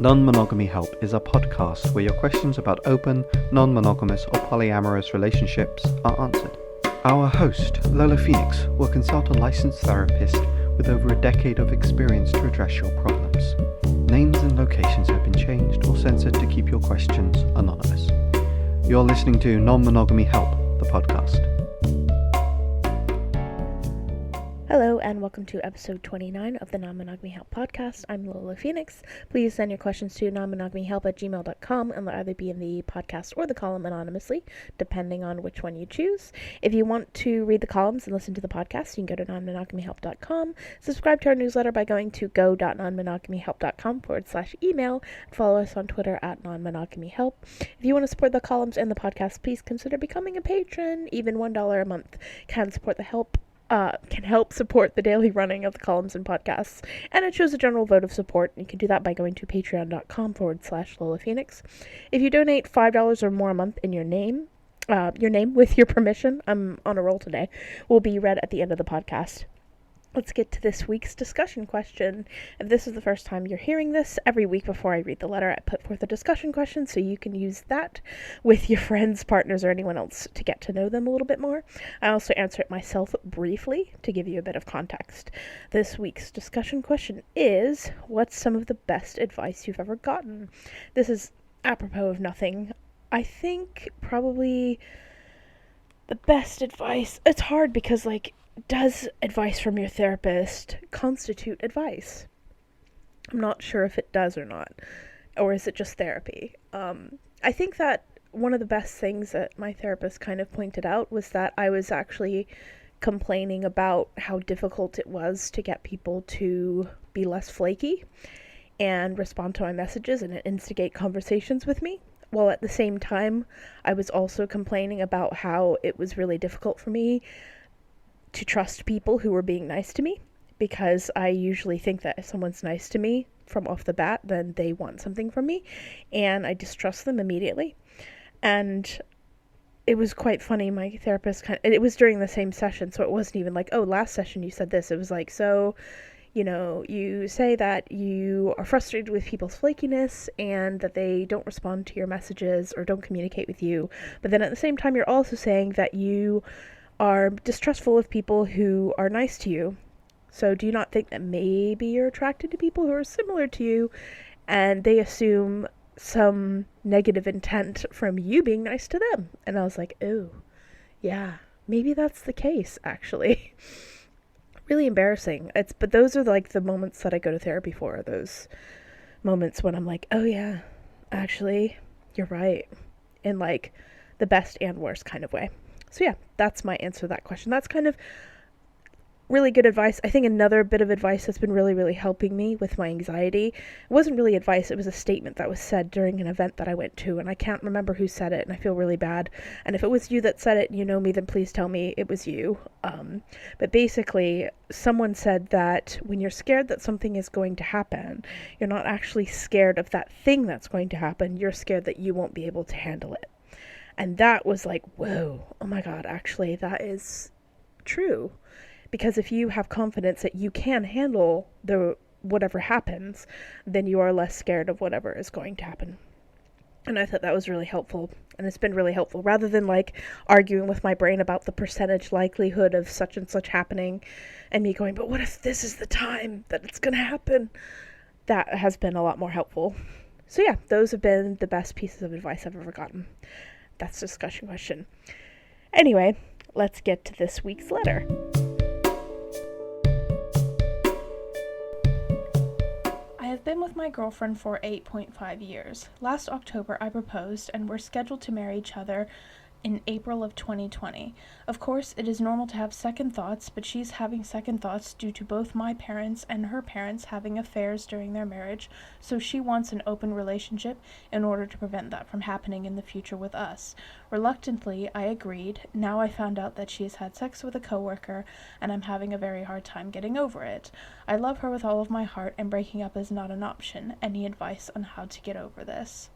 Non-Monogamy Help is a podcast where your questions about open, non-monogamous or polyamorous relationships are answered. Our host, Lola Phoenix, will consult a licensed therapist with over a decade of experience to address your problems. Names and locations have been changed or censored to keep your questions anonymous. You're listening to Non-Monogamy Help, the podcast. Hello and welcome to episode 29 of the Non-Monogamy Help podcast. I'm Lola Phoenix. Please send your questions to nonmonogamyhelp@gmail.com and they'll either be in the podcast or the column anonymously, depending on which one you choose. If you want to read the columns and listen to the podcast, you can go to nonmonogamyhelp.com. Subscribe to our newsletter by going to go.nonmonogamyhelp.com/email and follow us on Twitter at nonmonogamyhelp. If you want to support the columns and the podcast, please consider becoming a patron. Even $1 a month can help support the daily running of the columns and podcasts, and it shows a general vote of support. You can do that by going to patreon.com/Lola Phoenix. If you donate $5 or more a month in your name, with your permission, I'm on a roll today, will be read at the end of the podcast. Let's get to this week's discussion question. If this is the first time you're hearing this, every week before I read the letter, I put forth a discussion question so you can use that with your friends, partners, or anyone else to get to know them a little bit more. I also answer it myself briefly to give you a bit of context. This week's discussion question is, what's some of the best advice you've ever gotten? This is apropos of nothing. I think probably the best advice, it's hard because does advice from your therapist constitute advice? I'm not sure if it does or not. Or is it just therapy? I think that one of the best things that my therapist kind of pointed out was that I was actually complaining about how difficult it was to get people to be less flaky and respond to my messages and instigate conversations with me. While at the same time, I was also complaining about how it was really difficult for me to trust people who were being nice to me, because I usually think that if someone's nice to me from off the bat, then they want something from me, and I distrust them immediately. And it was quite funny. My therapist it was during the same session, so it wasn't even like, oh, last session you said this. It was like, so, you say that you are frustrated with people's flakiness and that they don't respond to your messages or don't communicate with you, but then at the same time you're also saying that you are distrustful of people who are nice to you. So do you not think that maybe you're attracted to people who are similar to you and they assume some negative intent from you being nice to them? And I was like, oh, yeah, maybe that's the case, actually. Really embarrassing. But those are the moments that I go to therapy for, those moments when I'm like, oh yeah, actually, you're right. In the best and worst kind of way. So yeah, that's my answer to that question. That's kind of really good advice. I think another bit of advice that's been really, really helping me with my anxiety, it wasn't really advice, it was a statement that was said during an event that I went to, and I can't remember who said it, and I feel really bad. And if it was you that said it and you know me, then please tell me it was you. But basically, someone said that when you're scared that something is going to happen, you're not actually scared of that thing that's going to happen, you're scared that you won't be able to handle it. And that was like, whoa, oh my God, actually, that is true. Because if you have confidence that you can handle whatever happens, then you are less scared of whatever is going to happen. And I thought that was really helpful. And it's been really helpful. Rather than arguing with my brain about the percentage likelihood of such and such happening and me going, but what if this is the time that it's going to happen? That has been a lot more helpful. So yeah, those have been the best pieces of advice I've ever gotten. That's the discussion question. Anyway, let's get to this week's letter. I have been with my girlfriend for 8.5 years. Last October I proposed and we're scheduled to marry each other in April of 2020. Of course, it is normal to have second thoughts, but she's having second thoughts due to both my parents and her parents having affairs during their marriage, so she wants an open relationship in order to prevent that from happening in the future with us. Reluctantly, I agreed. Now I found out that she has had sex with a coworker, and I'm having a very hard time getting over it. I love her with all of my heart, and breaking up is not an option. Any advice on how to get over this?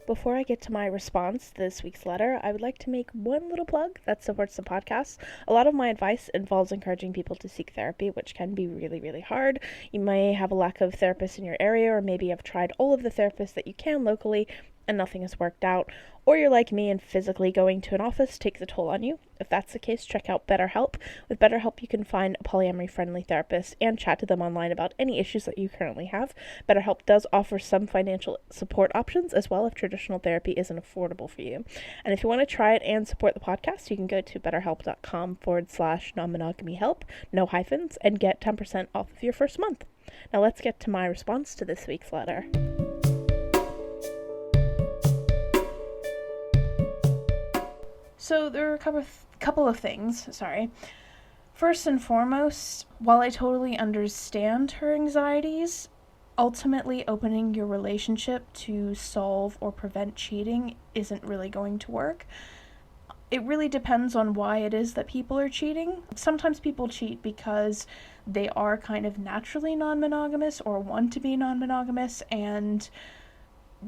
Before I get to my response to this week's letter, I would like to make one little plug that supports the podcast. A lot of my advice involves encouraging people to seek therapy, which can be really, really hard. You may have a lack of therapists in your area, or maybe have tried all of the therapists that you can locally and nothing has worked out, or you're like me and physically going to an office takes a toll on you. If that's the case, check out BetterHelp. With BetterHelp, you can find a polyamory-friendly therapist and chat to them online about any issues that you currently have. BetterHelp does offer some financial support options as well if traditional therapy isn't affordable for you. And if you want to try it and support the podcast, you can go to betterhelp.com/non-monogamy help, no hyphens, and get 10% off of your first month. Now let's get to my response to this week's letter. So there are a couple of things. First and foremost, while I totally understand her anxieties, ultimately opening your relationship to solve or prevent cheating isn't really going to work. It really depends on why it is that people are cheating. Sometimes people cheat because they are kind of naturally non-monogamous or want to be non-monogamous and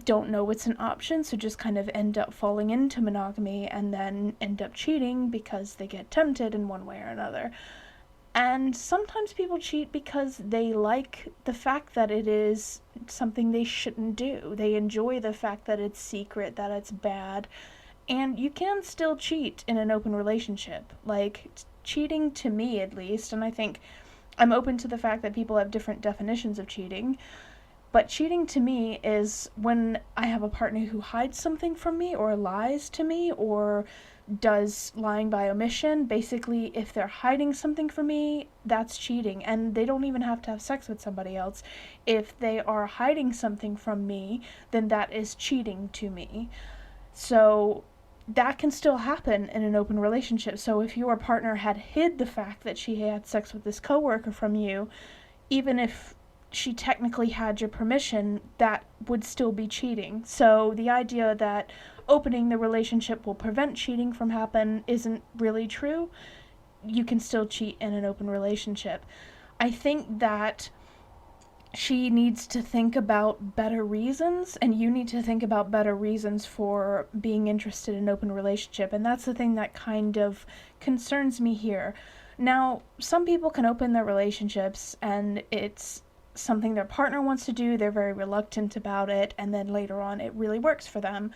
don't know it's an option, so just kind of end up falling into monogamy and then end up cheating because they get tempted in one way or another. And sometimes people cheat because they like the fact that it is something they shouldn't do. They enjoy the fact that it's secret, that it's bad, and you can still cheat in an open relationship. Like, cheating to me at least, and I think I'm open to the fact that people have different definitions of cheating, but cheating to me is when I have a partner who hides something from me or lies to me or does lying by omission. Basically, if they're hiding something from me, that's cheating. And they don't even have to have sex with somebody else. If they are hiding something from me, then that is cheating to me. So that can still happen in an open relationship. So if your partner had hid the fact that she had sex with this coworker from you, even if she technically had your permission, that would still be cheating. So the idea that opening the relationship will prevent cheating from happening isn't really true. You can still cheat in an open relationship. I think that she needs to think about better reasons, and you need to think about better reasons for being interested in an open relationship, and that's the thing that kind of concerns me here. Now, some people can open their relationships and it's something their partner wants to do, they're very reluctant about it, and then later on it really works for them.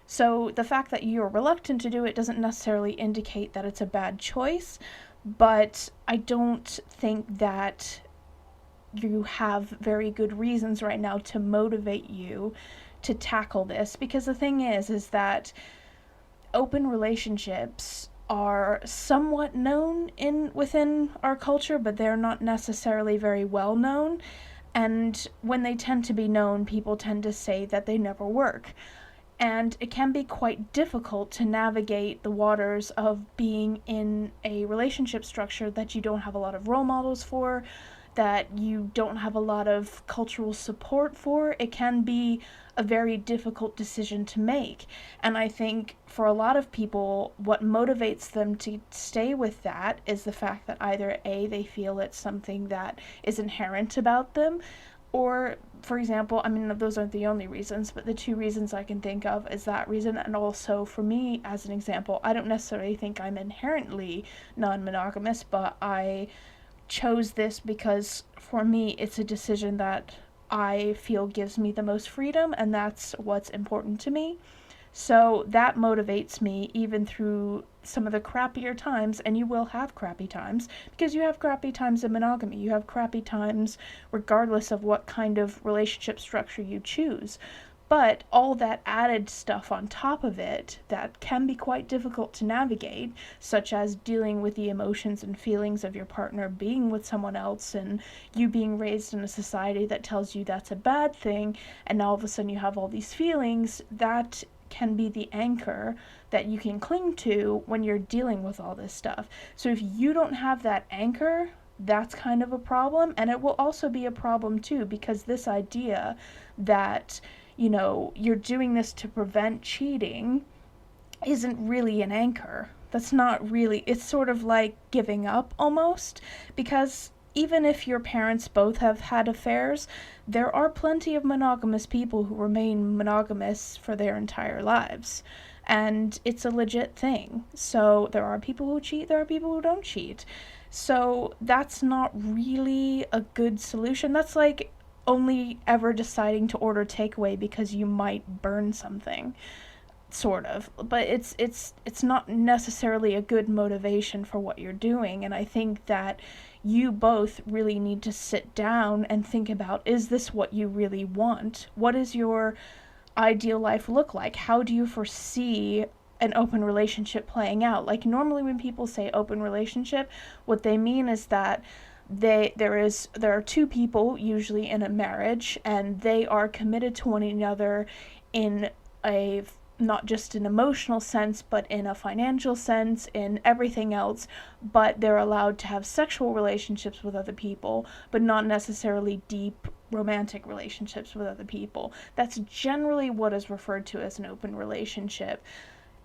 So the fact that you're reluctant to do it doesn't necessarily indicate that it's a bad choice, but I don't think that you have very good reasons right now to motivate you to tackle this, because the thing is that open relationships are somewhat known within our culture, but they're not necessarily very well known. And when they tend to be known, people tend to say that they never work. And it can be quite difficult to navigate the waters of being in a relationship structure that you don't have a lot of role models for, that you don't have a lot of cultural support for. It can be a very difficult decision to make. And I think for a lot of people, what motivates them to stay with that is the fact that either A, they feel it's something that is inherent about them, or, for example, I mean, those aren't the only reasons, but the two reasons I can think of is that reason, and also for me, as an example, I don't necessarily think I'm inherently non-monogamous, but I chose this because for me it's a decision that I feel gives me the most freedom, and that's what's important to me. So that motivates me even through some of the crappier times, and you will have crappy times, because you have crappy times in monogamy. You have crappy times regardless of what kind of relationship structure you choose. But all that added stuff on top of it that can be quite difficult to navigate, such as dealing with the emotions and feelings of your partner being with someone else, and you being raised in a society that tells you that's a bad thing, and now all of a sudden you have all these feelings, that can be the anchor that you can cling to when you're dealing with all this stuff. So if you don't have that anchor, that's kind of a problem. And it will also be a problem too, because this idea that, you know, you're doing this to prevent cheating isn't really an anchor. That's not really, it's sort of like giving up almost, because even if your parents both have had affairs, there are plenty of monogamous people who remain monogamous for their entire lives. And it's a legit thing. So there are people who cheat, there are people who don't cheat. So that's not really a good solution. That's like only ever deciding to order takeaway because you might burn something, sort of. But it's not necessarily a good motivation for what you're doing. And I think that you both really need to sit down and think about, is this what you really want? What does your ideal life look like? How do you foresee an open relationship playing out? Like, normally when people say open relationship, what they mean is that there are two people usually in a marriage, and they are committed to one another in a not just an emotional sense, but in a financial sense, in everything else, but they're allowed to have sexual relationships with other people, but not necessarily deep romantic relationships with other people. That's generally what is referred to as an open relationship.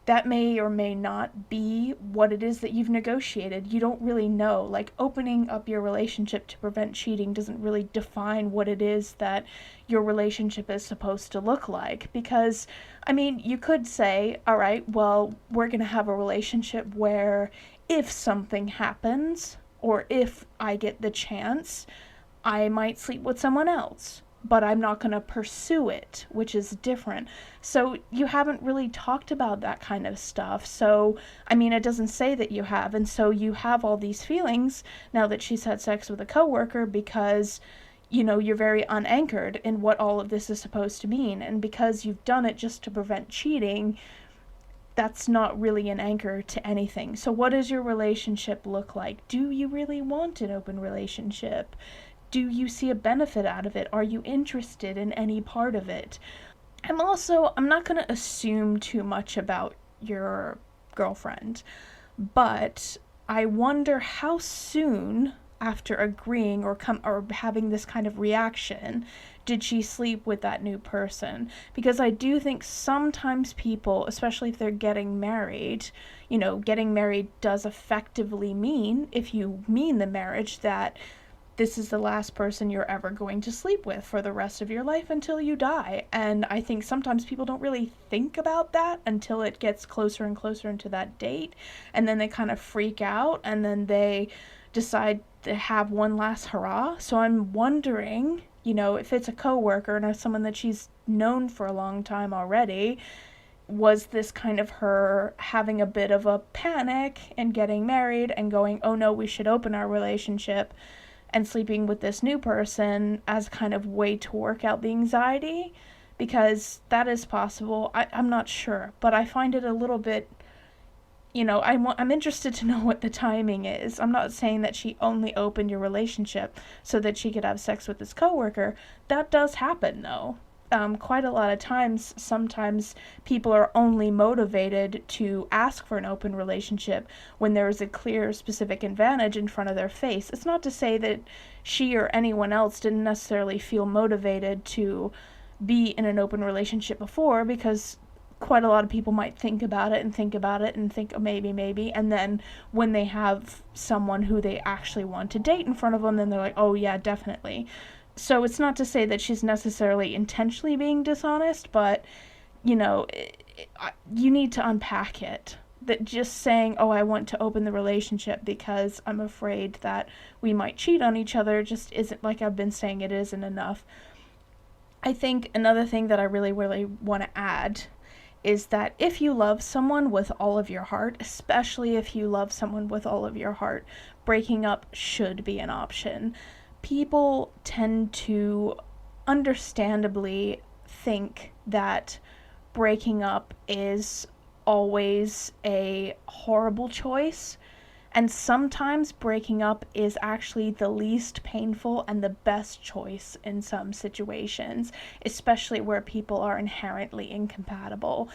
That may or may not be what it is that you've negotiated. You don't really know. Like, opening up your relationship to prevent cheating doesn't really define what it is that your relationship is supposed to look like. Because, I mean, you could say, all right, well, we're going to have a relationship where if something happens, or if I get the chance, I might sleep with someone else, but I'm not going to pursue it, which is different. So you haven't really talked about that kind of stuff. So, I mean, it doesn't say that you have. And so you have all these feelings now that she's had sex with a coworker because, you know, you're very unanchored in what all of this is supposed to mean. And because you've done it just to prevent cheating, that's not really an anchor to anything. So what does your relationship look like? Do you really want an open relationship? Do you see a benefit out of it? Are you interested in any part of it? I'm not going to assume too much about your girlfriend, but I wonder how soon after agreeing or having this kind of reaction did she sleep with that new person. Because I do think sometimes people, especially if they're getting married, you know, getting married does effectively mean, if you mean the marriage, that this is the last person you're ever going to sleep with for the rest of your life until you die. And I think sometimes people don't really think about that until it gets closer and closer into that date. And then they kind of freak out, and then they decide to have one last hurrah. So I'm wondering, you know, if it's a coworker and someone that she's known for a long time already, was this kind of her having a bit of a panic and getting married and going, oh no, we should open our relationship, and sleeping with this new person as kind of way to work out the anxiety? Because that is possible. I'm not sure, but I find it a little bit, you know, I'm interested to know what the timing is. I'm not saying that she only opened your relationship so that she could have sex with this coworker. That does happen, though. Quite a lot of times, sometimes people are only motivated to ask for an open relationship when there is a clear, specific advantage in front of their face. It's not to say that she or anyone else didn't necessarily feel motivated to be in an open relationship before, because quite a lot of people might think about it and think, oh, maybe, and then when they have someone who they actually want to date in front of them, then they're like, oh yeah, definitely. So it's not to say that she's necessarily intentionally being dishonest, but, you know, you need to unpack it. That just saying, oh, I want to open the relationship because I'm afraid that we might cheat on each other, just isn't, like I've been saying, it isn't enough. I think another thing that I really, really want to add is that if you love someone with all of your heart, especially if you love someone with all of your heart, breaking up should be an option. People tend to understandably think that breaking up is always a horrible choice, and sometimes breaking up is actually the least painful and the best choice in some situations, especially where people are inherently incompatible.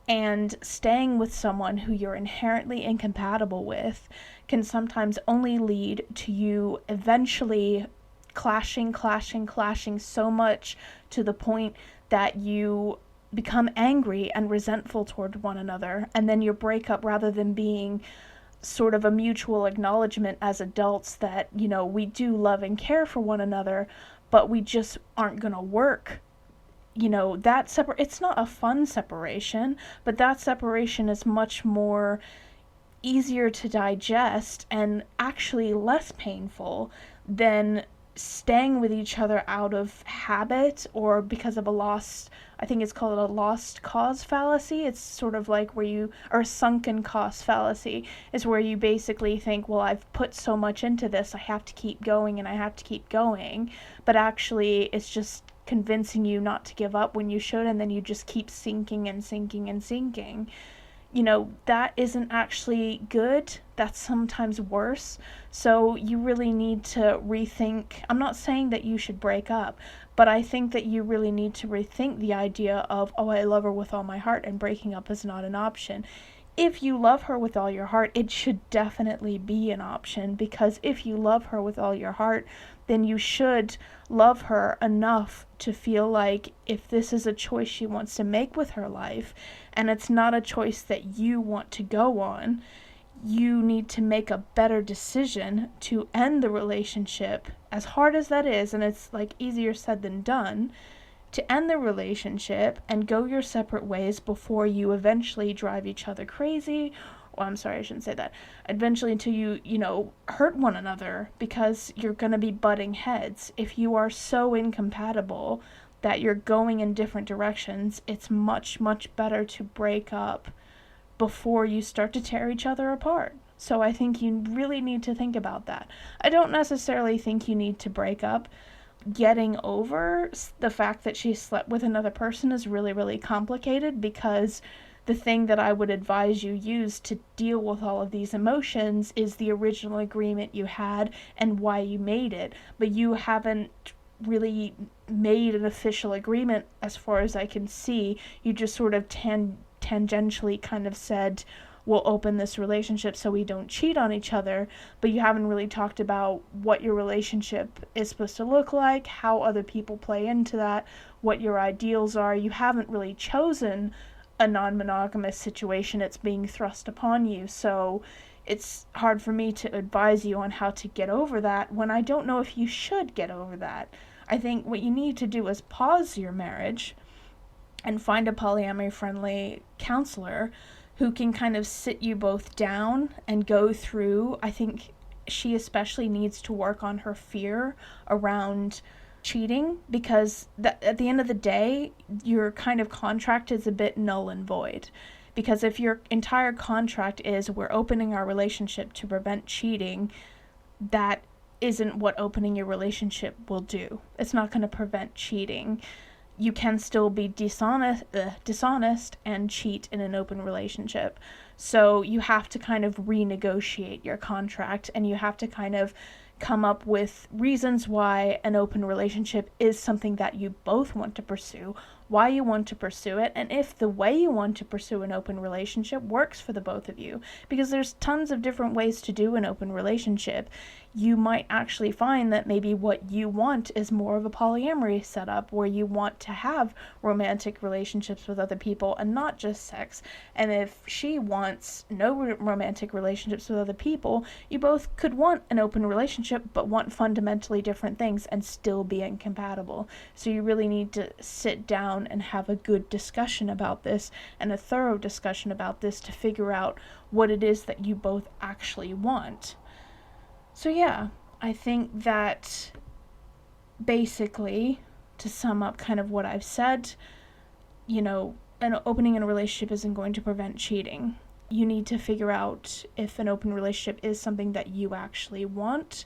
And staying with someone who you're inherently incompatible with can sometimes only lead to you eventually clashing so much to the point that you become angry and resentful toward one another, and then your breakup, rather than being sort of a mutual acknowledgement as adults that, we do love and care for one another, but we just aren't going to work. It's not a fun separation, but that separation is much more easier to digest and actually less painful than staying with each other out of habit or because of I think it's called a lost cause fallacy. It's sort of like or a sunken cost fallacy is where you basically think, well, I've put so much into this, I have to keep going and I have to keep going. But actually, it's just convincing you not to give up when you should, and then you just keep sinking and sinking and sinking. That isn't actually good. That's sometimes worse. So you really need to rethink. I'm not saying that you should break up, but I think that you really need to rethink the idea of, oh, I love her with all my heart, and breaking up is not an option. If you love her with all your heart, it should definitely be an option, because if you love her with all your heart, then you should love her enough to feel like if this is a choice she wants to make with her life, and it's not a choice that you want to go on, you need to make a better decision to end the relationship, as hard as that is, and it's like easier said than done, to end the relationship and go your separate ways before you eventually drive each other crazy. Well, I'm sorry, I shouldn't say that. Eventually until you hurt one another, because you're going to be butting heads. If you are so incompatible that you're going in different directions, it's much, much better to break up before you start to tear each other apart. So I think you really need to think about that. I don't necessarily think you need to break up. Getting over the fact that she slept with another person is really, really complicated, because the thing that I would advise you use to deal with all of these emotions is the original agreement you had and why you made it. But you haven't really made an official agreement as far as I can see. You just sort of tangentially kind of said, we'll open this relationship so we don't cheat on each other, but you haven't really talked about what your relationship is supposed to look like, how other people play into that, what your ideals are. You haven't really chosen a non-monogamous situation. It's being thrust upon you, so it's hard for me to advise you on how to get over that when I don't know if you should get over that. I think what you need to do is pause your marriage and find a polyamory-friendly counselor who can kind of sit you both down and go through. I think she especially needs to work on her fear around cheating, because at the end of the day, your kind of contract is a bit null and void. Because if your entire contract is, we're opening our relationship to prevent cheating, that isn't what opening your relationship will do. It's not going to prevent cheating. You can still be dishonest and cheat in an open relationship. So you have to kind of renegotiate your contract, and you have to kind of come up with reasons why an open relationship is something that you both want to pursue, why you want to pursue it, and if the way you want to pursue an open relationship works for the both of you. Because there's tons of different ways to do an open relationship. You might actually find that maybe what you want is more of a polyamory setup, where you want to have romantic relationships with other people and not just sex. And if she wants no romantic relationships with other people, you both could want an open relationship but want fundamentally different things and still be incompatible. So you really need to sit down and have a good discussion about this, and a thorough discussion about this, to figure out what it is that you both actually want. So yeah, I think that basically, to sum up kind of what I've said, an opening in a relationship isn't going to prevent cheating. You need to figure out if an open relationship is something that you actually want.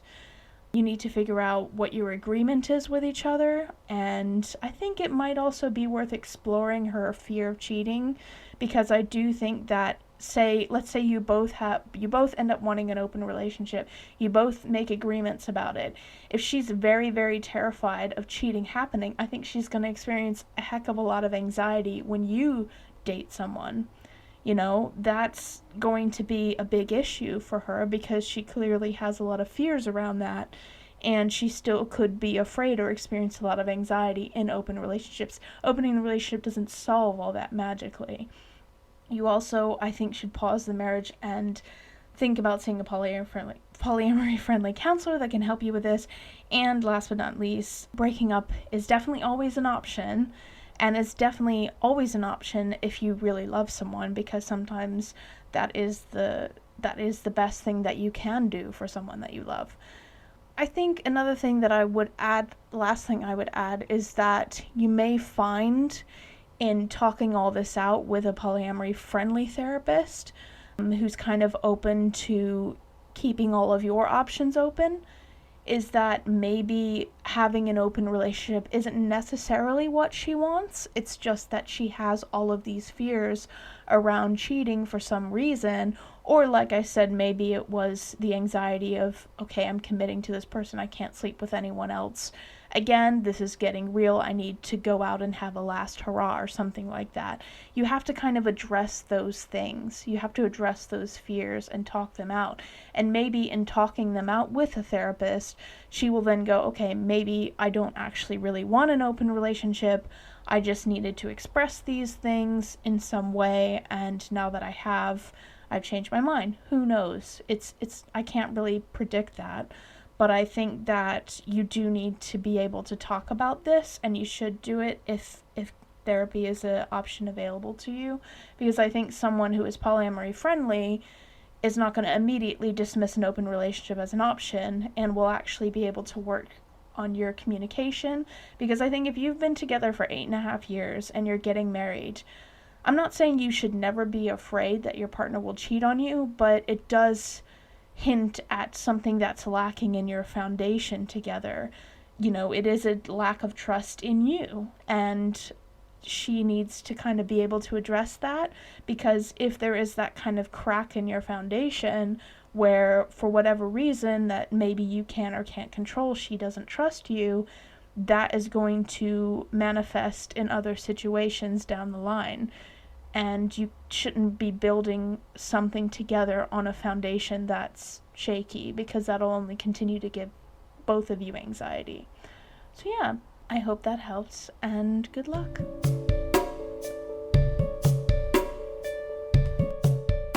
You need to figure out what your agreement is with each other, and I think it might also be worth exploring her fear of cheating, because I do think that, let's say you both end up wanting an open relationship, you both make agreements about it. If she's very, very terrified of cheating happening, I think she's going to experience a heck of a lot of anxiety when you date someone. That's going to be a big issue for her, because she clearly has a lot of fears around that, and she still could be afraid or experience a lot of anxiety in open relationships. Opening the relationship doesn't solve all that magically. You also, I think, should pause the marriage and think about seeing a polyamory-friendly counselor that can help you with this. And last but not least, breaking up is definitely always an option, and it's definitely always an option if you really love someone, because sometimes that is the best thing that you can do for someone that you love. I think another thing that I would add, last thing I would add, is that you may find in talking all this out with a polyamory-friendly therapist who's kind of open to keeping all of your options open, is that maybe having an open relationship isn't necessarily what she wants. It's just that she has all of these fears around cheating for some reason, or like I said, maybe it was the anxiety of, okay, I'm committing to this person, I can't sleep with anyone else. Again, this is getting real, I need to go out and have a last hurrah or something like that. You have to kind of address those things. You have to address those fears and talk them out. And maybe in talking them out with a therapist, she will then go, okay, maybe I don't actually really want an open relationship. I just needed to express these things in some way, and now that I've changed my mind. Who knows? I can't really predict that. But I think that you do need to be able to talk about this, and you should do it if therapy is an option available to you. Because I think someone who is polyamory friendly is not going to immediately dismiss an open relationship as an option, and will actually be able to work on your communication. Because I think if you've been together for 8.5 years and you're getting married, I'm not saying you should never be afraid that your partner will cheat on you, but it does hint at something that's lacking in your foundation together. It is a lack of trust in you, and she needs to kind of be able to address that, because if there is that kind of crack in your foundation where, for whatever reason that maybe you can or can't control, she doesn't trust you, that is going to manifest in other situations down the line. And you shouldn't be building something together on a foundation that's shaky, because that'll only continue to give both of you anxiety. So yeah, I hope that helps, and good luck.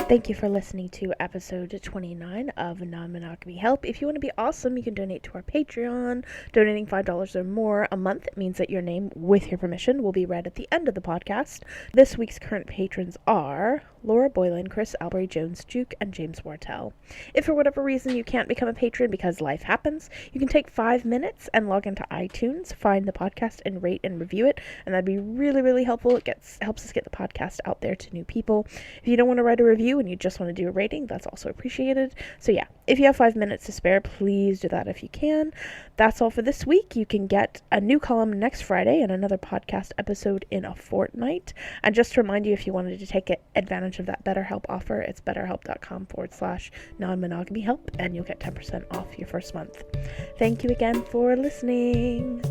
Thank you for listening to episode 29 of Non-Monogamy Help. If you want to be awesome, you can donate to our Patreon. Donating $5 or more a month means that your name, with your permission, will be read at the end of the podcast. This week's current patrons are Laura Boylan, Chris Albury Jones, Duke, and James Wartell. If for whatever reason you can't become a patron because life happens, you can take 5 minutes and log into iTunes, find the podcast, and rate and review it, and that'd be really, really helpful. It helps us get the podcast out there to new people. If you don't want to write a review and you just want to do a rating, that's also appreciated. So yeah, if you have 5 minutes to spare, please do that if you can. That's all for this week. You can get a new column next Friday and another podcast episode in a fortnight. And just to remind you, if you wanted to take advantage of that BetterHelp offer, it's betterhelp.com/non-monogamy help, and you'll get 10% off your first month. Thank you again for listening.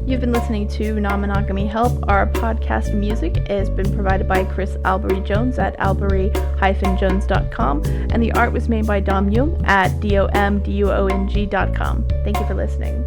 You've been listening to Non-Monogamy Help. Our podcast music has been provided by Chris Albury Jones at albury-jones.com, and the art was made by Dom Jung at domduong.com. Thank you for listening.